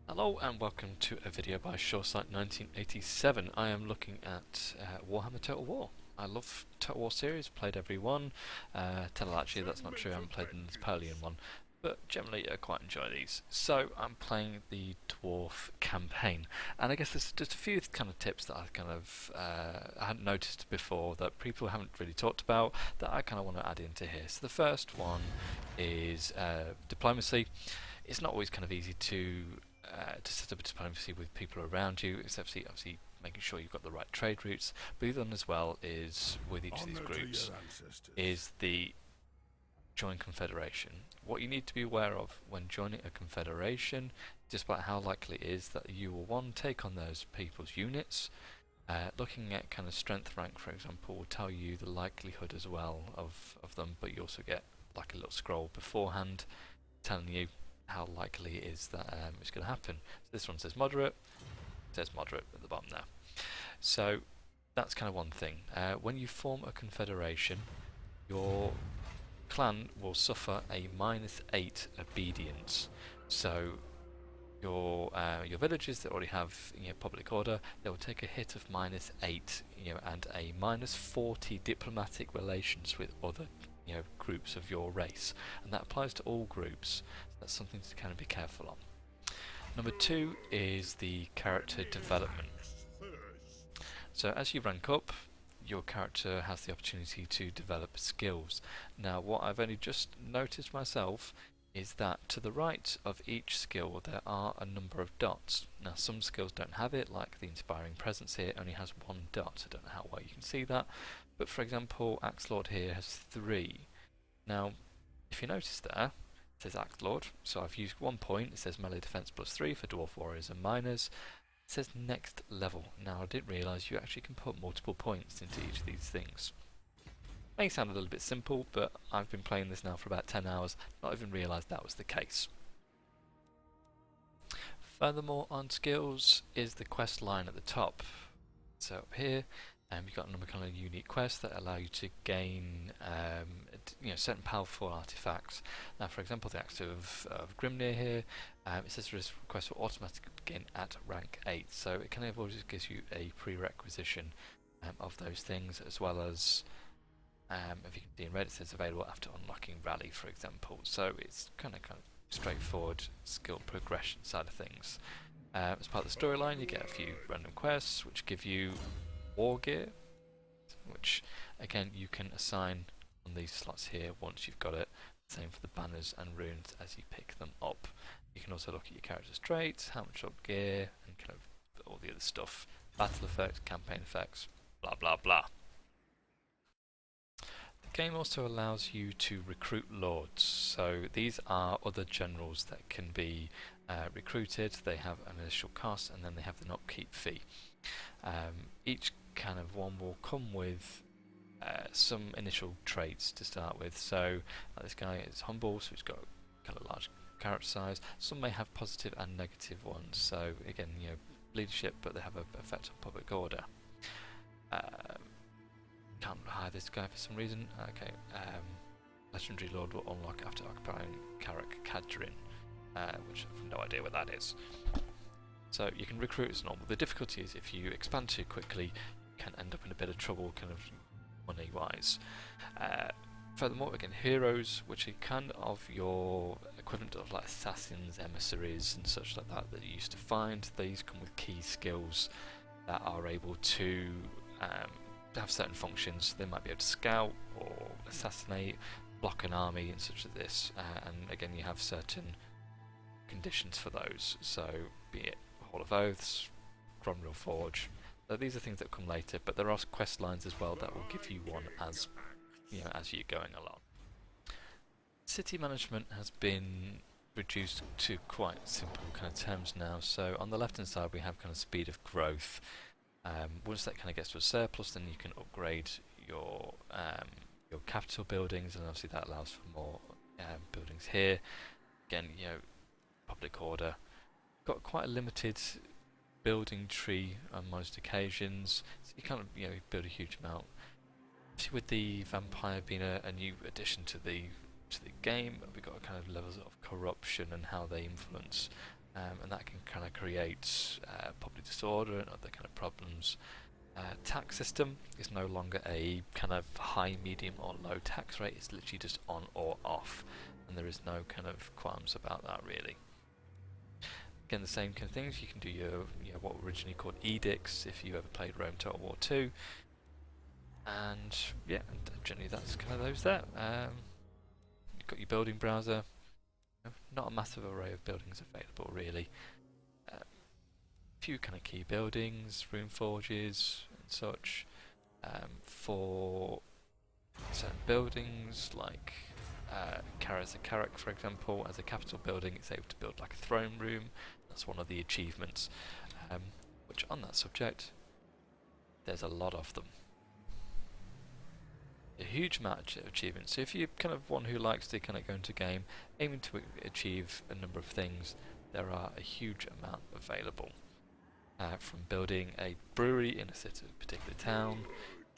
Hello and welcome to a video by Shoresight 1987. I am looking at Warhammer Total War. I love Total War series, played every one. Actually, that's not true, I haven't played the Napoleon one, but generally I quite enjoy these. So I'm playing the Dwarf campaign, and I guess there's just a few kind of tips that I hadn't noticed before that people haven't really talked about that I kind of want to add into here. So the first one is diplomacy. It's not always kind of easy to set up a diplomacy with people around you. It's obviously making sure you've got the right trade routes. But the other one as well is with each of these groups is the join confederation. What you need to be aware of when joining a confederation, despite how likely it is that you will one take on those people's units. Looking at kind of strength rank, for example, will tell you the likelihood as well of them, but you also get like a little scroll beforehand telling you how likely it is that it's going to happen. So this one says moderate, at the bottom there. So that's kind of one thing. When you form a confederation, your clan will suffer a -8 obedience. So your villages that already have public order, they will take a hit of -8, and a -40 diplomatic relations with other groups of your race, and that applies to all groups. So that's something to kind of be careful on. Number 2 is the character development. So as you rank up, your character has the opportunity to develop skills. Now, what I've only just noticed myself is that to the right of each skill there are a number of dots. Now, some skills don't have it, like the Inspiring Presence here only has 1 dot. I don't know how well you can see that, but for example, Axe Lord here has 3. Now, if you notice there, it says Axe Lord, so I've used 1 point. It says melee defense +3 for dwarf warriors and miners. It says next level. Now, I didn't realise you actually can put multiple points into each of these things. May sound a little bit simple, but I've been playing this now for about 10 hours, not even realised that was the case. Furthermore, on skills is the quest line at the top. So up here, you've got a number of kind of unique quests that allow you to gain certain powerful artifacts. Now, for example, the Axe of Grimnir here, it says this request will automatically begin at rank 8, so it kind of always gives you a prerequisition of those things, as well as if you can see in red, it says available after unlocking Rally, for example. So it's kind of straightforward skill progression side of things. As part of the storyline, you get a few random quests which give you war gear, which again you can assign on these slots here once you've got it. Same for the banners and runes as you pick them up. You can also look at your character's traits, how much up gear, and kind of all the other stuff. Battle effects, campaign effects, blah blah blah. The game also allows you to recruit lords, so these are other generals that can be recruited. They have an initial cost and then they have an upkeep fee. Each kind of one will come with some initial traits to start with. So this guy is humble, so he's got kind of large character size. Some may have positive and negative ones, so again, leadership, but they have an effect on public order. Can't hire this guy for some reason. Okay, Legendary Lord will unlock after occupying Carrick Cadrin, which I have no idea what that is. So you can recruit as normal. The difficulty is if you expand too quickly, you can end up in a bit of trouble, kind of money-wise. Furthermore, again, heroes, which are kind of your equivalent of like assassins, emissaries, and such like that you used to find. These come with key skills that are able to have certain functions. They might be able to scout or assassinate, block an army, and such as this. And again, you have certain conditions for those. So, be it Hall of Oaths, Gromril Forge. So these are things that come later, but there are quest lines as well that will give you one as you're going along. City management has been reduced to quite simple kind of terms now. So on the left hand side, we have kind of speed of growth. Once that kind of gets to a surplus, then you can upgrade your capital buildings, and obviously that allows for more buildings here. Again, public order. Got quite a limited building tree on most occasions, so you can't build a huge amount. Obviously, with the vampire being a new addition to the game, we've got kind of levels of corruption and how they influence and that can kind of create public disorder and other kind of problems. Tax system is no longer a kind of high, medium or low tax rate, it's literally just on or off, and there is no kind of qualms about that really. Again, the same kind of things, you can do your what were originally called edicts if you ever played Rome Total War 2, and yeah, generally that's kind of those there. You've got your building browser, not a massive array of buildings available really. Few kind of key buildings, rune forges and such. For certain buildings like Karak, for example, as a capital building, it's able to build like a throne room. That's one of the achievements. Which on that subject, there's a lot of them. A huge amount of achievements. So if you're kind of one who likes to kind of go into a game aiming to achieve a number of things, there are a huge amount available. From building a brewery in a particular town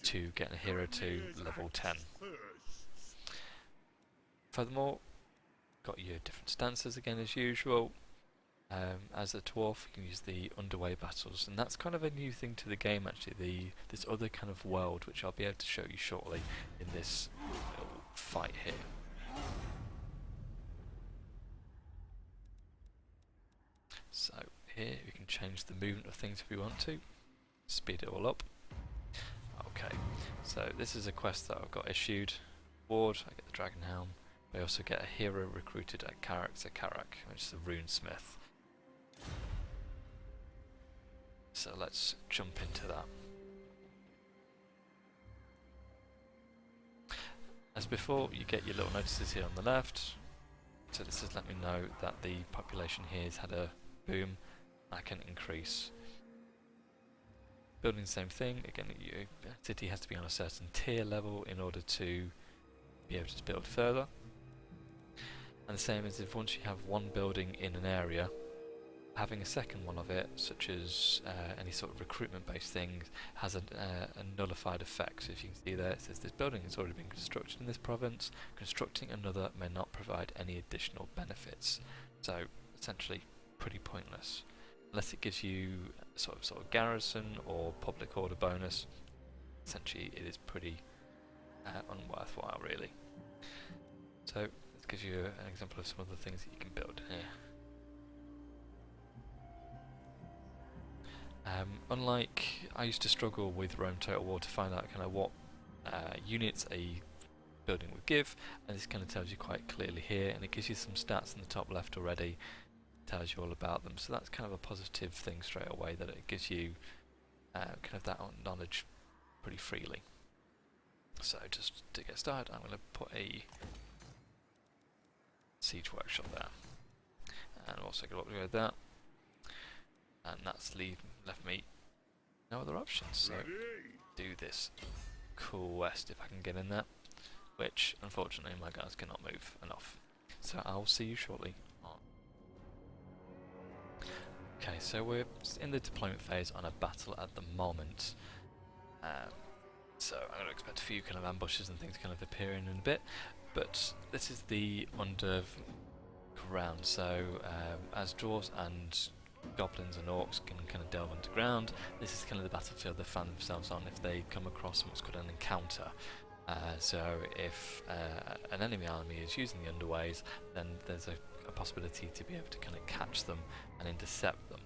to getting a hero to level 10. Furthermore, got your different stances again as usual. As a dwarf, you can use the underway battles, and that's kind of a new thing to the game actually, this other kind of world which I'll be able to show you shortly in this little fight here. So here we can change the movement of things if we want to, speed it all up. Okay, so this is a quest that I've got issued. Ward, I get the Dragon Helm. I also get a hero recruited at Karak, which is a runesmith. So let's jump into that. As before, you get your little notices here on the left. So this is letting me know that the population here has had a boom. I can increase. Building the same thing, again, your city has to be on a certain tier level in order to be able to build further. And the same as if once you have one building in an area, having a second one of it, such as any sort of recruitment based thing, has a nullified effect. So if you can see there, it says this building has already been constructed in this province. Constructing another may not provide any additional benefits. So essentially pretty pointless. Unless it gives you a sort of garrison or public order bonus, essentially it is pretty unworthwhile really. So this gives you an example of some of the things that you can build here. Unlike, I used to struggle with Rome Total War to find out kind of what units a building would give, and this kind of tells you quite clearly here, and it gives you some stats in the top left already, tells you all about them, so that's kind of a positive thing straight away, that it gives you kind of that knowledge pretty freely. So just to get started, I'm going to put a siege workshop there, and I'm also going to upgrade that, and that's left me no other options, so do this quest if I can get in there, which unfortunately my guys cannot move enough, so I'll see you shortly on. Okay, so we're in the deployment phase on a battle at the moment, so I'm going to expect a few kind of ambushes and things kind of appearing in a bit, but this is the underground, so as dwarves and goblins and orcs can kind of delve underground, this is kind of the battlefield they find themselves on if they come across what's called an encounter. So if an enemy army is using the underways, then there's a possibility to be able to kind of catch them and intercept them,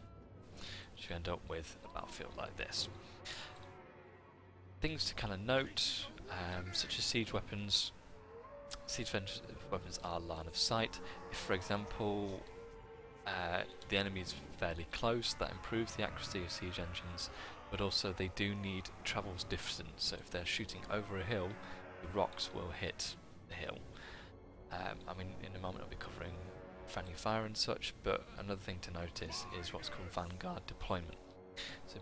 which you end up with a battlefield like this. Things to kind of note, such as siege weapons. Siege weapons are line of sight. If, for example, the enemy is fairly close, that improves the accuracy of siege engines, but also they do need travel distance, so if they're shooting over a hill, the rocks will hit the hill. I mean, in a moment I'll be covering friendly fire and such, but another thing to notice is what's called vanguard deployment. So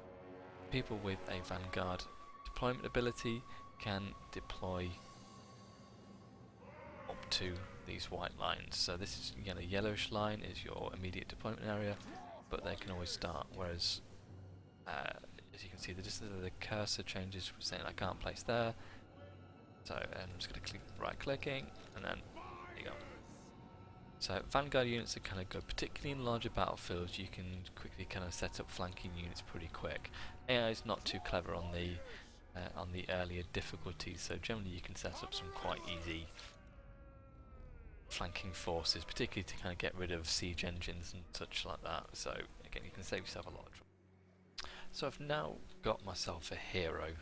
people with a vanguard deployment ability can deploy up to these white lines. So this is, again, a yellowish line is your immediate deployment area, but they can always start, whereas as you can see, the distance of the cursor changes from saying I can't place there, so I'm just going to keep right clicking, and then there you go. So Vanguard units are kind of good, particularly in larger battlefields. You can quickly kind of set up flanking units pretty quick. AI is not too clever on the earlier difficulties, so generally you can set up some quite easy flanking forces, particularly to kind of get rid of siege engines and such like that. So again, you can save yourself a lot of trouble. So I've now got myself a hero,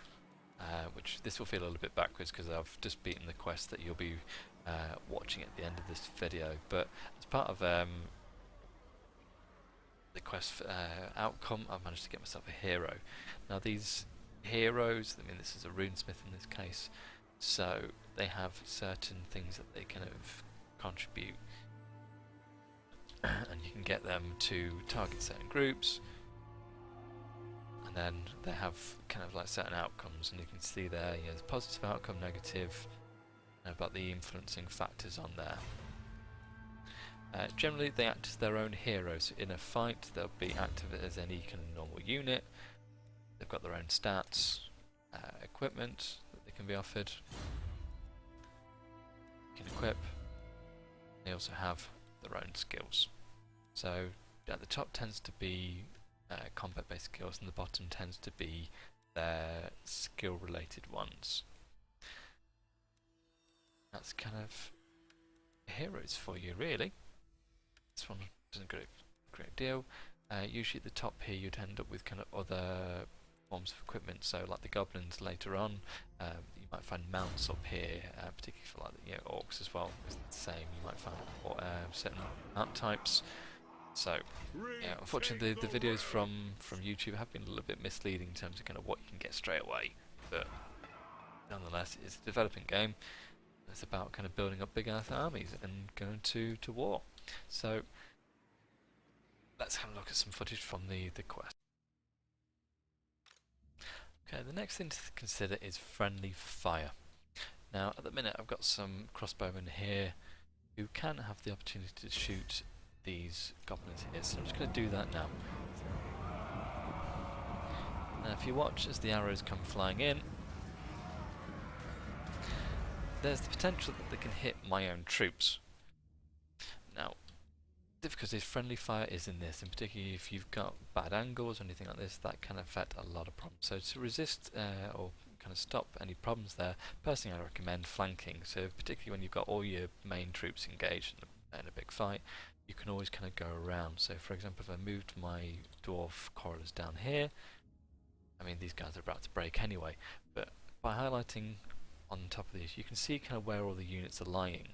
which this will feel a little bit backwards because I've just beaten the quest that you'll be watching at the end of this video. But as part of the quest outcome, I've managed to get myself a hero. Now these heroes, I mean this is a runesmith in this case, so they have certain things that they kind of contribute and you can get them to target certain groups, and then they have kind of like certain outcomes, and you can see there, you know, there's positive outcome, negative, and about the influencing factors on there. Generally they act as their own heroes. In a fight they'll be active as any kind of normal unit. They've got their own stats, equipment that they can be offered, you can equip. They also have their own skills. So at the top tends to be combat based skills, and the bottom tends to be their skill related ones. That's kind of heroes for you really. This one doesn't get a great deal. Usually at the top here you'd end up with kind of other forms of equipment, so like the goblins later on, you might find mounts up here, particularly for like the orcs as well. It's the same. You might find certain mount types. So yeah, unfortunately the videos from YouTube have been a little bit misleading in terms of kind of what you can get straight away, but nonetheless it's a developing game. It's about kind of building up big ass armies and going to war. So let's have a look at some footage from the quest. Okay, the next thing to consider is friendly fire. Now at the minute I've got some crossbowmen here who can have the opportunity to shoot these goblins here, so I'm just going to do that now. Now if you watch as the arrows come flying in, there's the potential that they can hit my own troops. Now difficulty friendly fire is in this, and particularly if you've got bad angles or anything like this, that can affect a lot of problems. So to resist or kind of stop any problems there, personally I recommend flanking. So particularly when you've got all your main troops engaged in a big fight, you can always kind of go around. So for example, if I moved my dwarf corridors down here, I mean these guys are about to break anyway, but by highlighting on top of these you can see kind of where all the units are lying.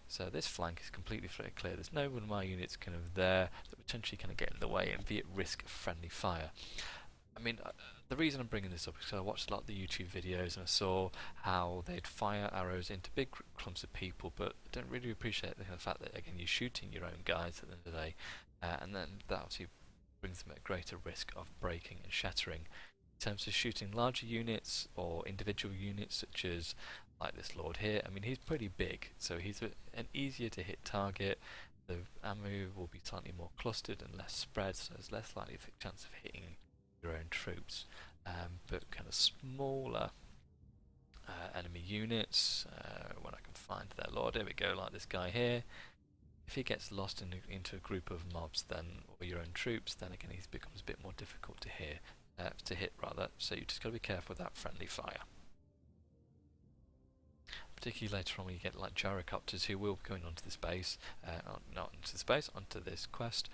So this flank is completely clear. There's no one of my units kind of there that potentially kind of get in the way and be at risk of friendly fire. I mean, the reason I'm bringing this up is because I watched a lot of the YouTube videos and I saw how they'd fire arrows into big clumps of people, but I don't really appreciate the kind of fact that again you're shooting your own guys at the end of the day, and then that obviously brings them at greater risk of breaking and shattering. In terms of shooting larger units or individual units such as like this lord here, I mean he's pretty big, so he's an easier to hit target. The ammo will be slightly more clustered and less spread, so there's less likely of a chance of hitting your own troops. But kind of smaller enemy units, when I can find their lord, here we go, like this guy here. If he gets lost into a group of mobs, then or your own troops, then again he becomes a bit more difficult to hit. So you just got to be careful with that friendly fire. Particularly later on when you get like gyrocopters who will be going onto this base, not onto the space, onto this quest,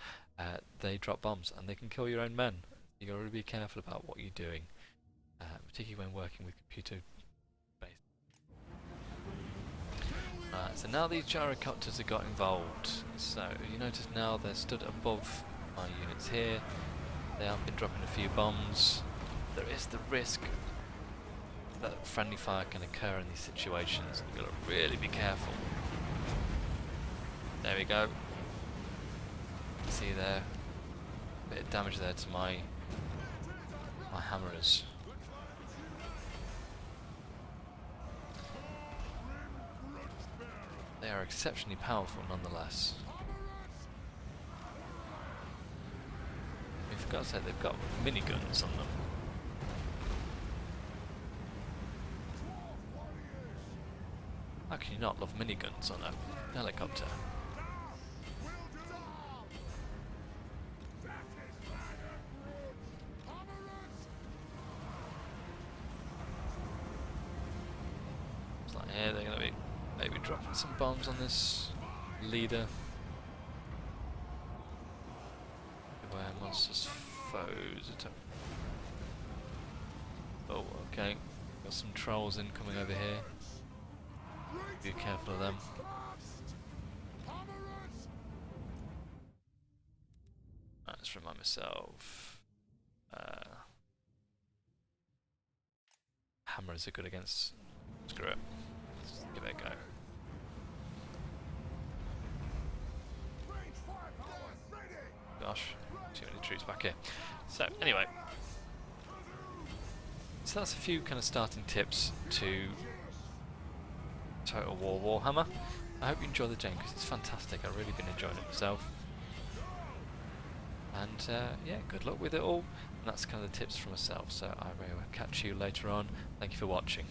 they drop bombs and they can kill your own men. You got to really be careful about what you're doing, particularly when working with computer based. So now these gyrocopters have got involved. So you notice now they're stood above my units here. They have been dropping a few bombs. There is the risk that friendly fire can occur in these situations. You've got to really be careful. There we go. See there, a bit of damage there to my hammerers. They are exceptionally powerful nonetheless. We've got to say they've got miniguns on them. How can you not love miniguns on a helicopter? dropping some bombs on this leader. Beware monsters, foes. Oh, okay. Got some trolls incoming over here. Be careful of them. Let's remind myself. Hammers are good against. Screw it. Let's give it a go. Gosh, too many troops back here. So, anyway. So that's a few kind of starting tips to Total War Warhammer. I hope you enjoy the game because it's fantastic. I've really been enjoying it myself. And yeah, good luck with it all. And that's kind of the tips from myself. So I will catch you later on. Thank you for watching.